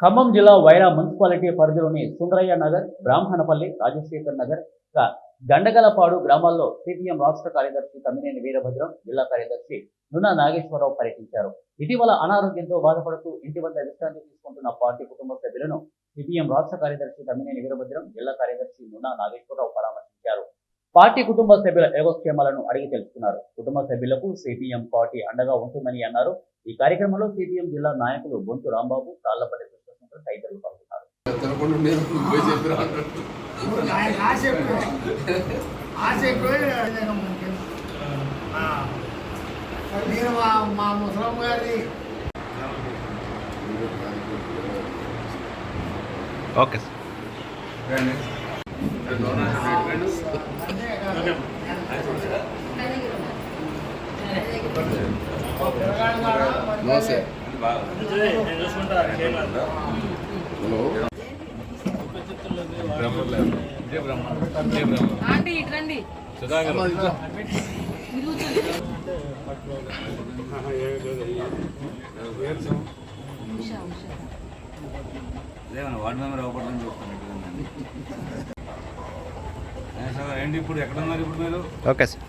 ఖమ్మం జిల్లా వైరా మున్సిపాలిటీ పరిధిలోని సుందరయ్య నగర్, బ్రాహ్మణపల్లి, రాజశేఖర్ నగర్, గండగలపాడు గ్రామాల్లో సిపిఎం రాష్ట్ర కార్యదర్శి తమ్మినేని వీరభద్రం, జిల్లా కార్యదర్శి నున్నా నాగేశ్వరరావు పర్యటించారు. ఇటీవల అనారోగ్యంతో బాధపడుతూ ఇంటి వద్ద విశ్రాంతి తీసుకుంటున్న పార్టీ కుటుంబ సభ్యులను సిపిఎం రాష్ట్ర కార్యదర్శి తమ్మినేని వీరభద్రం, జిల్లా కార్యదర్శి నున్నా నాగేశ్వరరావు పరామర్శించారు. పార్టీ కుటుంబ సభ్యుల యోగక్షేమాలను అడిగి తెలుసుకున్నారు. కుటుంబ సభ్యులకు సిపిఎం పార్టీ అండగా ఉంటుందని అన్నారు. ఈ కార్యక్రమంలో సిపిఎం జిల్లా నాయకులు బొంతు రాంబాబు, తాళ్లపల్లి కృష్ణశంకర్ తదితరులు పాల్గొన్నారు. మా ముసలం గారి ఓకే ఆంటీ ఇటు రండి. వార్డు మెంబర్ అవ్వడం చూస్తాను. ఏంటి ఇప్పుడు ఎక్కడ ఉన్నారు ఇప్పుడు మీరు? Okay sir.